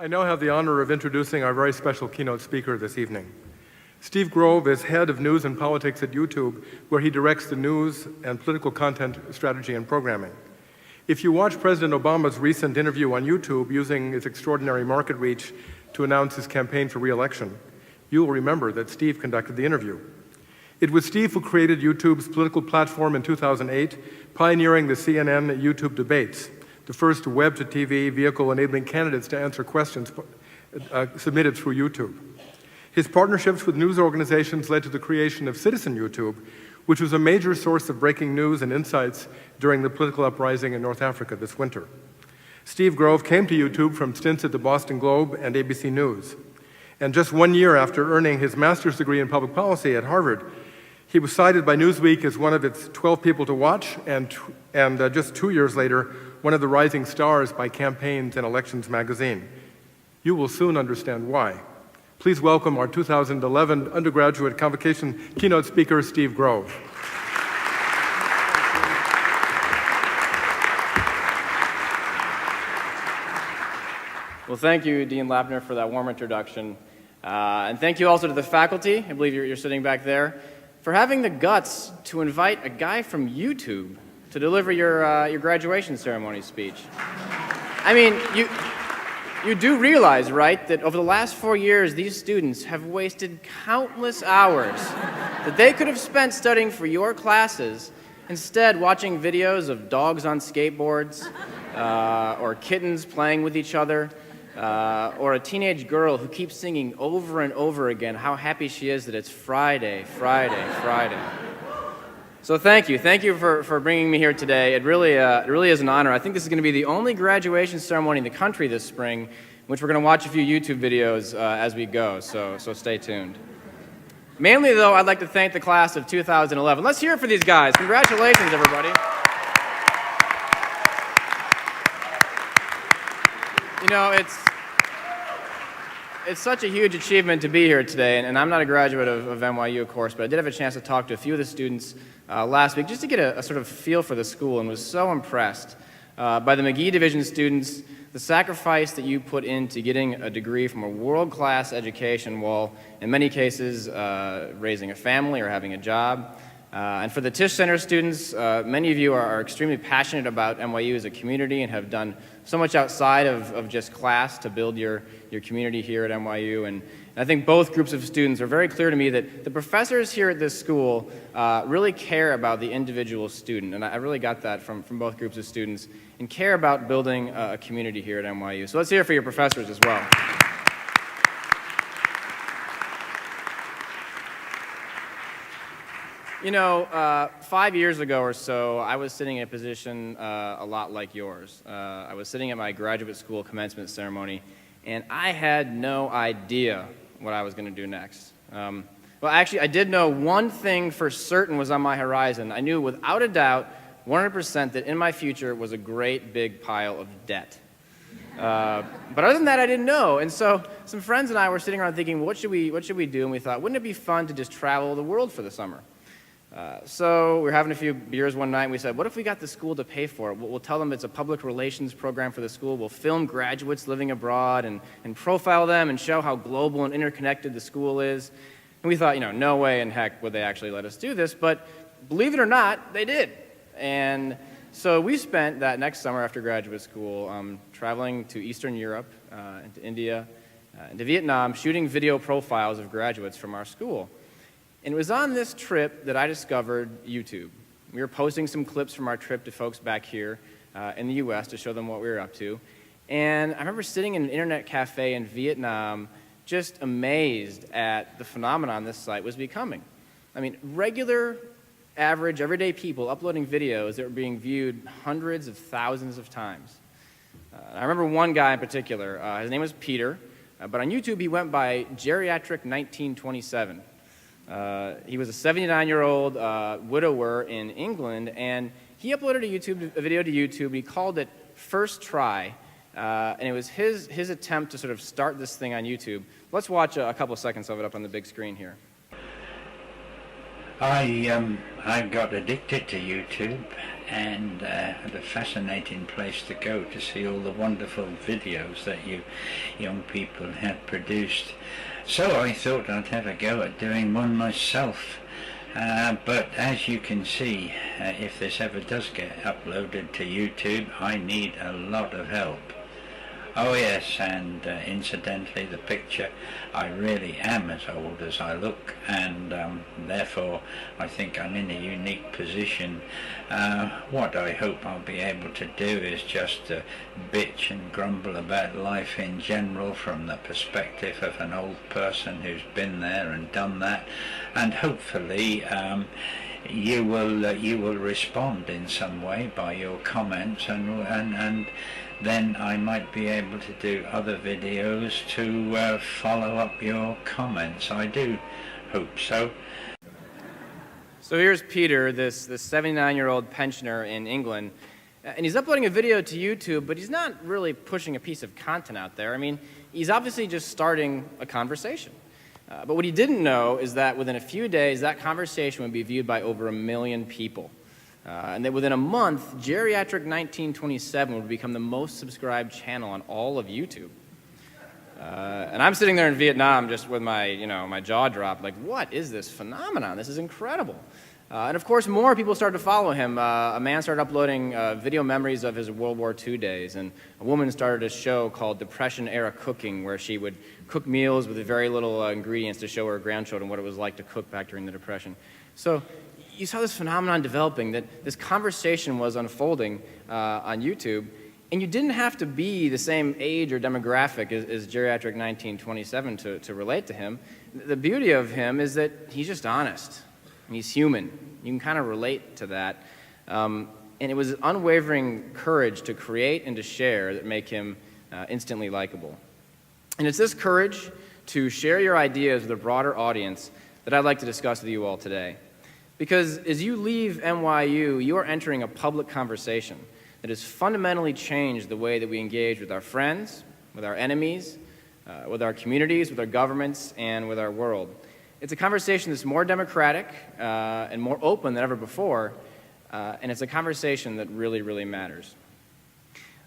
I now have the honor of introducing our very special keynote speaker this evening. Steve Grove is head of news and politics at YouTube, where he directs the news and political content strategy and programming. If you watch President Obama's recent interview on YouTube using his extraordinary market reach to announce his campaign for re-election, you will remember that Steve conducted the interview. It was Steve who created YouTube's political platform in 2008, pioneering the CNN YouTube debates, the first web-to-TV vehicle enabling candidates to answer questions submitted through YouTube. His partnerships with news organizations led to the creation of Citizen YouTube, which was a major source of breaking news and insights during the political uprising in North Africa this winter. Steve Grove came to YouTube from stints at the Boston Globe and ABC News. And just 1 year after earning his master's degree in public policy at Harvard, he was cited by Newsweek as one of its 12 people to watch, and just 2 years later, one of the rising stars by Campaigns and Elections magazine. You will soon understand why. Please welcome our 2011 undergraduate convocation keynote speaker, Steve Grove. Well, thank you, Dean Lappner, for that warm introduction. And thank you also to the faculty, I believe you're sitting back there, for having the guts to invite a guy from YouTube to deliver your graduation ceremony speech. I mean, you do realize, right, that over the last 4 years, these students have wasted countless hours that they could have spent studying for your classes, instead watching videos of dogs on skateboards, or kittens playing with each other, or a teenage girl who keeps singing over and over again how happy she is that it's Friday, Friday, Friday. So thank you for bringing me here today. It really is an honor. I think this is going to be the only graduation ceremony in the country this spring, in which we're going to watch a few YouTube videos as we go, so stay tuned. Mainly, though, I'd like to thank the class of 2011. Let's hear it for these guys. Congratulations, everybody. You know, it's such a huge achievement to be here today, and I'm not a graduate of NYU, of course, but I did have a chance to talk to a few of the students last week just to get a sort of feel for the school, and was so impressed by the McGee Division students, the sacrifice that you put into getting a degree from a world-class education while, in many cases, raising a family or having a job. And for the Tisch Center students, many of you are extremely passionate about NYU as a community and have done so much outside of just class to build your community here at NYU. And I think both groups of students are very clear to me that the professors here at this school really care about the individual student. And I really got that from both groups of students, and care about building a community here at NYU. So let's hear it for your professors as well. You know, 5 years ago or so, I was sitting in a position a lot like yours. I was sitting at my graduate school commencement ceremony, and I had no idea what I was going to do next. Well, actually, I did know one thing for certain was on my horizon. I knew without a doubt, 100%, that in my future was a great big pile of debt. But other than that, I didn't know. And so some friends and I were sitting around thinking, what should we do? And we thought, wouldn't it be fun to just travel the world for the summer? So we were having a few beers one night, and we said, what if we got the school to pay for it? We'll tell them it's a public relations program for the school. We'll film graduates living abroad and profile them and show how global and interconnected the school is. And we thought, you know, no way in heck would they actually let us do this. But believe it or not, they did. And so we spent that next summer after graduate school traveling to Eastern Europe, into India, into Vietnam, shooting video profiles of graduates from our school. And it was on this trip that I discovered YouTube. We were posting some clips from our trip to folks back here in the US to show them what we were up to. And I remember sitting in an internet cafe in Vietnam just amazed at the phenomenon this site was becoming. I mean, regular, average, everyday people uploading videos that were being viewed hundreds of thousands of times. I remember one guy in particular. His name was Peter, but on YouTube he went by Geriatric 1927. He was a 79-year-old widower in England, and he uploaded a video to YouTube. He called it First Try, and it was his attempt to sort of start this thing on YouTube. Let's watch a couple of seconds of it up on the big screen here. I got addicted to YouTube and had a fascinating place to go to see all the wonderful videos that you young people had produced. So I thought I'd have a go at doing one myself. But as you can see, if this ever does get uploaded to YouTube, I need a lot of help. Oh yes, and incidentally, the picture, I really am as old as I look, and therefore I think I'm in a unique position. What I hope I'll be able to do is just bitch and grumble about life in general from the perspective of an old person who's been there and done that, and hopefully you will respond in some way by your comments, and then I might be able to do other videos to follow up your comments. I do hope so. So here's Peter, this 79-year-old pensioner in England, and he's uploading a video to YouTube, but he's not really pushing a piece of content out there. I mean, he's obviously just starting a conversation. But what he didn't know is that within a few days, that conversation would be viewed by over 1 million people. And that within a month, Geriatric 1927 would become the most subscribed channel on all of YouTube. And I'm sitting there in Vietnam just with my, my jaw dropped, like, what is this phenomenon? This is incredible. And of course, more people started to follow him. A man started uploading video memories of his World War II days, and a woman started a show called Depression-Era Cooking, where she would cook meals with very little ingredients to show her grandchildren what it was like to cook back during the Depression. So you saw this phenomenon developing, that this conversation was unfolding on YouTube, and you didn't have to be the same age or demographic as Geriatric 1927 to relate to him. The beauty of him is that he's just honest, and he's human. You can kind of relate to that. And it was unwavering courage to create and to share that make him instantly likable. And it's this courage to share your ideas with a broader audience that I'd like to discuss with you all today. Because as you leave NYU, you are entering a public conversation that has fundamentally changed the way that we engage with our friends, with our enemies, with our communities, with our governments, and with our world. It's a conversation that's more democratic and more open than ever before, and it's a conversation that really, really matters.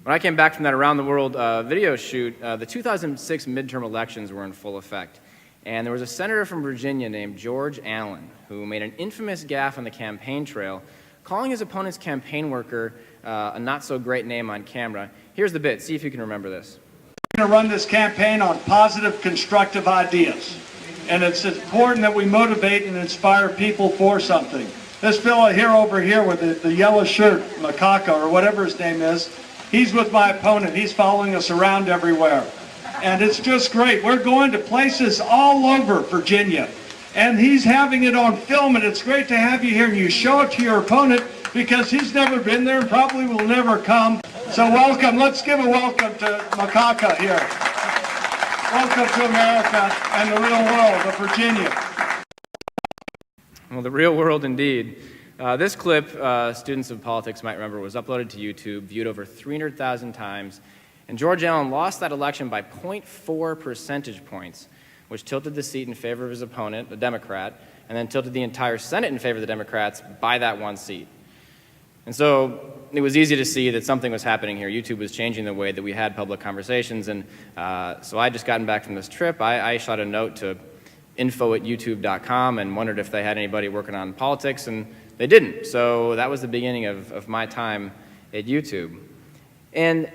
When I came back from that Around the World video shoot, the 2006 midterm elections were in full effect. And there was a senator from Virginia named George Allen who made an infamous gaffe on the campaign trail, calling his opponent's campaign worker a not-so-great name on camera. Here's the bit. See if you can remember this. We're going to run this campaign on positive, constructive ideas. And it's important that we motivate and inspire people for something. This fellow here over here with the yellow shirt, Macaca, or whatever his name is, he's with my opponent. He's following us around everywhere. And it's just great. We're going to places all over Virginia. And he's having it on film, and it's great to have you here. And you show it to your opponent because he's never been there and probably will never come. So welcome. Let's give a welcome to Macaca here. Welcome to America and the real world of Virginia. Well, the real world indeed. This clip, students of politics might remember, was uploaded to YouTube, viewed over 300,000 times. And George Allen lost that election by 0.4 percentage points, which tilted the seat in favor of his opponent, a Democrat, and then tilted the entire Senate in favor of the Democrats by that one seat. And so it was easy to see that something was happening here. YouTube was changing the way that we had public conversations, and so I had just gotten back from this trip. I shot a note to info@youtube.com and wondered if they had anybody working on politics, and they didn't. So that was the beginning of my time at YouTube. And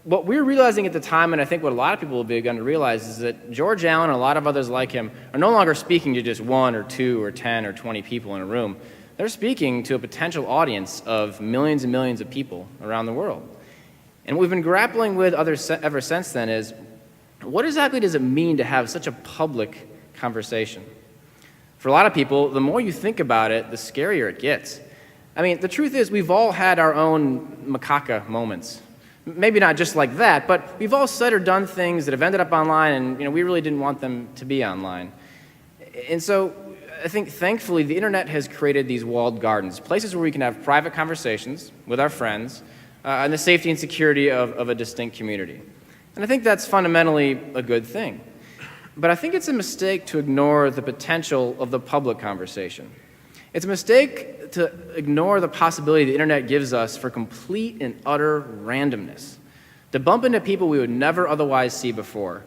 what we were realizing at the time, and I think what a lot of people have begun to realize, is that George Allen and a lot of others like him are no longer speaking to just 1 or 2 or 10 or 20 people in a room. They're speaking to a potential audience of millions and millions of people around the world. And what we've been grappling with ever since then is, what exactly does it mean to have such a public conversation? For a lot of people, the more you think about it, the scarier it gets. I mean, the truth is, we've all had our own macaca moments. Maybe not just like that, but we've all said or done things that have ended up online, and we really didn't want them to be online. And so I think, thankfully, the internet has created these walled gardens, places where we can have private conversations with our friends, and the safety and security of a distinct community. And I think that's fundamentally a good thing. But I think it's a mistake to ignore the potential of the public conversation. It's a mistake to ignore the possibility the internet gives us for complete and utter randomness, to bump into people we would never otherwise see before.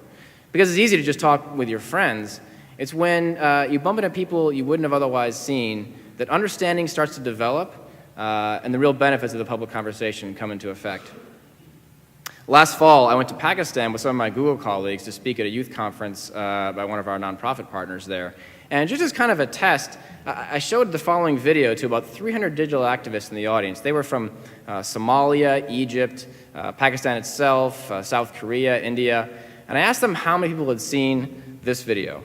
Because it's easy to just talk with your friends. It's when you bump into people you wouldn't have otherwise seen that understanding starts to develop and the real benefits of the public conversation come into effect. Last fall, I went to Pakistan with some of my Google colleagues to speak at a youth conference by one of our nonprofit partners there. And just as kind of a test, I showed the following video to about 300 digital activists in the audience. They were from Somalia, Egypt, Pakistan itself, South Korea, India. And I asked them how many people had seen this video.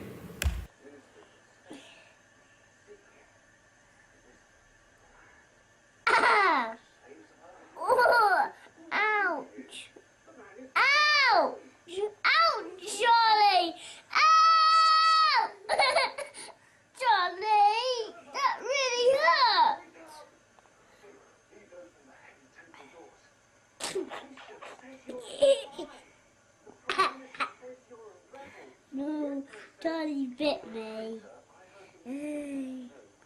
No, Charlie bit me.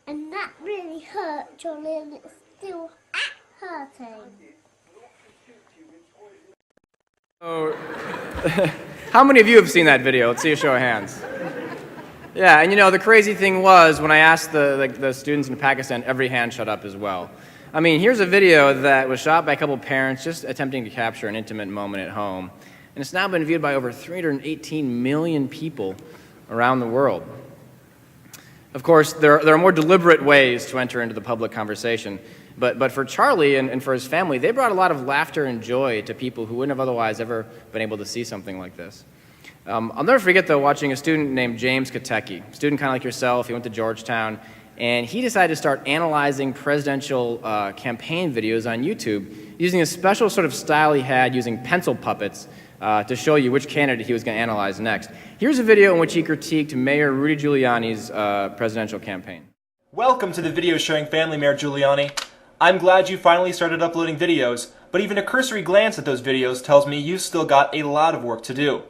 And that really hurt, Charlie, and it's still hurting. Oh, how many of you have seen that video? Let's see a show of hands. Yeah, and you know, the crazy thing was, when I asked the students in Pakistan, every hand shut up as well. I mean, here's a video that was shot by a couple parents just attempting to capture an intimate moment at home. And it's now been viewed by over 318 million people around the world. Of course, there are more deliberate ways to enter into the public conversation. But for Charlie and for his family, they brought a lot of laughter and joy to people who wouldn't have otherwise ever been able to see something like this. I'll never forget, though, watching a student named James Katecki, a student kind of like yourself. He went to Georgetown, and he decided to start analyzing presidential campaign videos on YouTube using a special sort of style he had using pencil puppets to show you which candidate he was going to analyze next. Here's a video in which he critiqued Mayor Rudy Giuliani's presidential campaign. Welcome to the video showing family, Mayor Giuliani. I'm glad you finally started uploading videos, but even a cursory glance at those videos tells me you've still got a lot of work to do.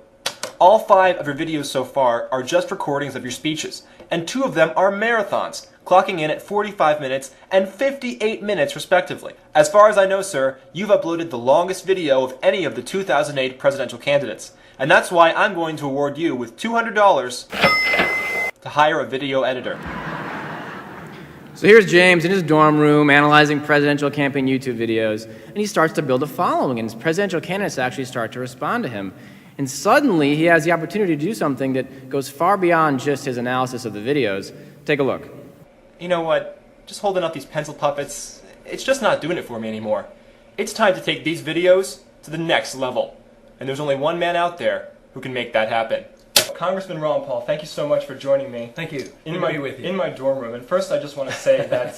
All 5 of your videos so far are just recordings of your speeches, and 2 of them are marathons, clocking in at 45 minutes and 58 minutes respectively. As far as I know, sir, you've uploaded the longest video of any of the 2008 presidential candidates, and that's why I'm going to award you with $200 to hire a video editor. So here's James in his dorm room analyzing presidential campaign YouTube videos, and he starts to build a following, and his presidential candidates actually start to respond to him. And suddenly, he has the opportunity to do something that goes far beyond just his analysis of the videos. Take a look. You know what? Just holding up these pencil puppets, it's just not doing it for me anymore. It's time to take these videos to the next level. And there's only one man out there who can make that happen. Congressman Ron Paul, thank you so much for joining me. Thank you. In my dorm room. And first I just want to say that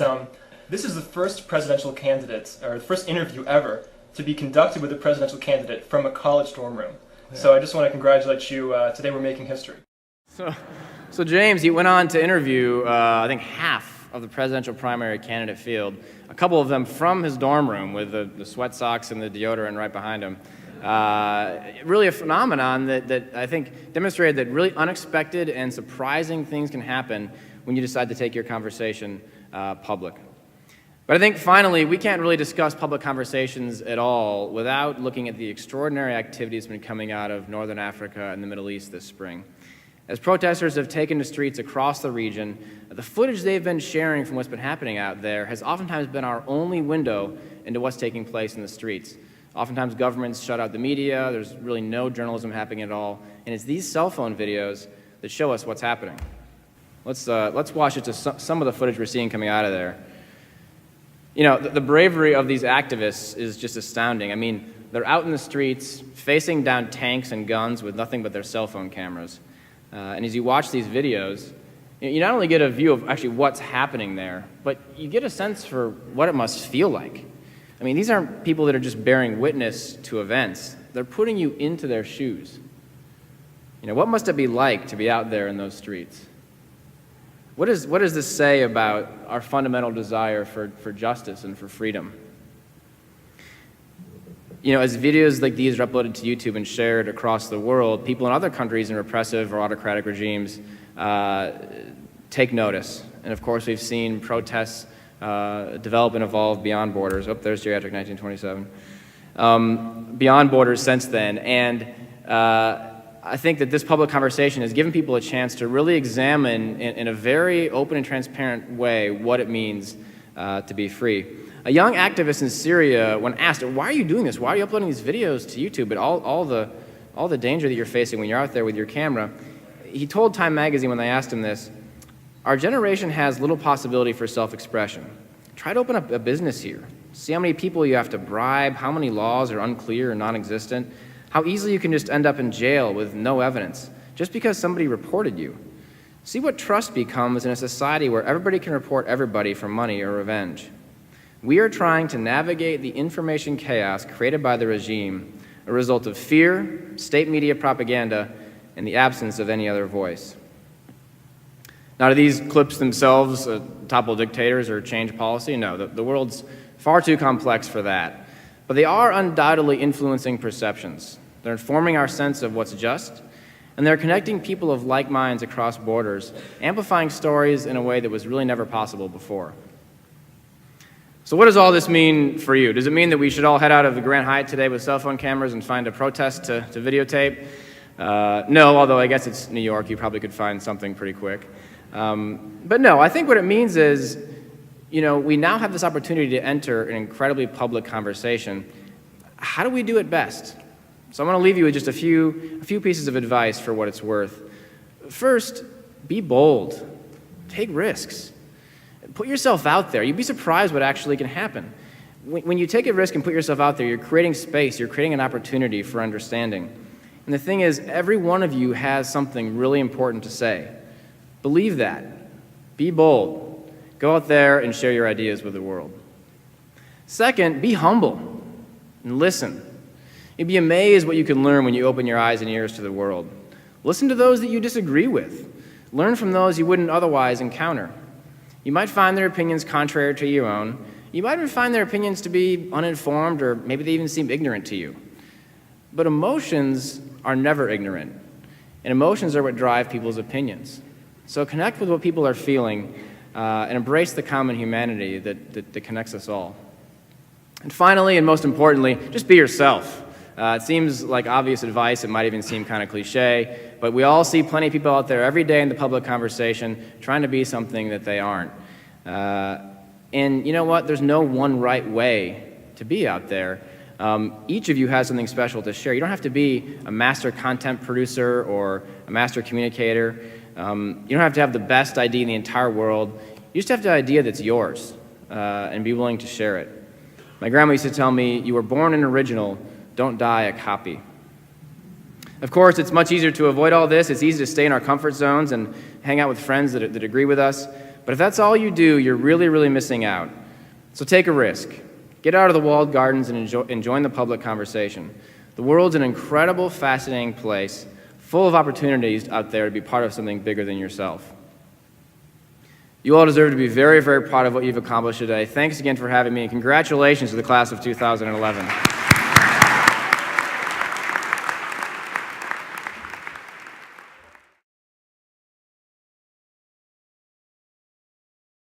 this is the first presidential candidate, or the first interview ever, to be conducted with a presidential candidate from a college dorm room. Yeah. So I just want to congratulate you. Today we're making history. So James, he went on to interview, I think, half of the presidential primary candidate field, a couple of them from his dorm room with the sweat socks and the deodorant right behind him. Really a phenomenon that I think demonstrated that really unexpected and surprising things can happen when you decide to take your conversation public. But I think finally, we can't really discuss public conversations at all without looking at the extraordinary activity that's been coming out of Northern Africa and the Middle East this spring. As protesters have taken to streets across the region, the footage they've been sharing from what's been happening out there has oftentimes been our only window into what's taking place in the streets. Oftentimes governments shut out the media, there's really no journalism happening at all, and it's these cell phone videos that show us what's happening. Let's watch it to some of the footage we're seeing coming out of there. You know, the bravery of these activists is just astounding. I mean, they're out in the streets, facing down tanks and guns with nothing but their cell phone cameras. And as you watch these videos, you not only get a view of actually what's happening there, but you get a sense for what it must feel like. I mean, these aren't people that are just bearing witness to events. They're putting you into their shoes. You know, what must it be like to be out there in those streets? What does this say about our fundamental desire for justice and for freedom? You know, as videos like these are uploaded to YouTube and shared across the world, people in other countries in repressive or autocratic regimes take notice And of course, we've seen protests develop and evolve beyond borders. Oh, there's geriatric 1927. Beyond borders since then. And I think that this public conversation has given people a chance to really examine in a very open and transparent way what it means to be free. A young activist in Syria, when asked, why are you doing this? Why are you uploading these videos to YouTube? But all the danger that you're facing when you're out there with your camera, he told Time magazine when they asked him this, our generation has little possibility for self-expression. Try to open up a business here. See how many people you have to bribe, how many laws are unclear or non-existent, how easily you can just end up in jail with no evidence, just because somebody reported you. See what trust becomes in a society where everybody can report everybody for money or revenge. We are trying to navigate the information chaos created by the regime, a result of fear, state media propaganda, and the absence of any other voice. Now, do these clips themselves topple dictators or change policy? No, the world's far too complex for that. But they are undoubtedly influencing perceptions. They're informing our sense of what's just, and they're connecting people of like minds across borders, amplifying stories in a way that was really never possible before. So what does all this mean for you? Does it mean that we should all head out of the Grand Hyatt today with cell phone cameras and find a protest to videotape? No, although I guess it's New York, you probably could find something pretty quick. But no, I think what it means is, we now have this opportunity to enter an incredibly public conversation. How do we do it best? So I want to leave you with just a few pieces of advice for what it's worth. First, be bold. Take risks. Put yourself out there. You'd be surprised what actually can happen. When you take a risk and put yourself out there, you're creating space, you're creating an opportunity for understanding. And the thing is, every one of you has something really important to say. Believe that. Be bold. Go out there and share your ideas with the world. Second, be humble and listen. You'd be amazed what you can learn when you open your eyes and ears to the world. Listen to those that you disagree with. Learn from those you wouldn't otherwise encounter. You might find their opinions contrary to your own. You might even find their opinions to be uninformed, or maybe they even seem ignorant to you. But emotions are never ignorant, and emotions are what drive people's opinions. So connect with what people are feeling and embrace the common humanity that connects us all. And finally, and most importantly, just be yourself. It seems like obvious advice, it might even seem kind of cliche, but we all see plenty of people out there every day in the public conversation trying to be something that they aren't. And you know what? There's no one right way to be out there. Each of you has something special to share. You don't have to be a master content producer or a master communicator. You don't have to have the best idea in the entire world. You just have to have an idea that's yours and be willing to share it. My grandma used to tell me, you were born an original, don't die a copy. Of course, it's much easier to avoid all this. It's easy to stay in our comfort zones and hang out with friends that agree with us. But if that's all you do, you're really, really missing out. So take a risk. Get out of the walled gardens and join the public conversation. The world's an incredible, fascinating place, full of opportunities out there to be part of something bigger than yourself. You all deserve to be very, very proud of what you've accomplished today. Thanks again for having me, and congratulations to the class of 2011.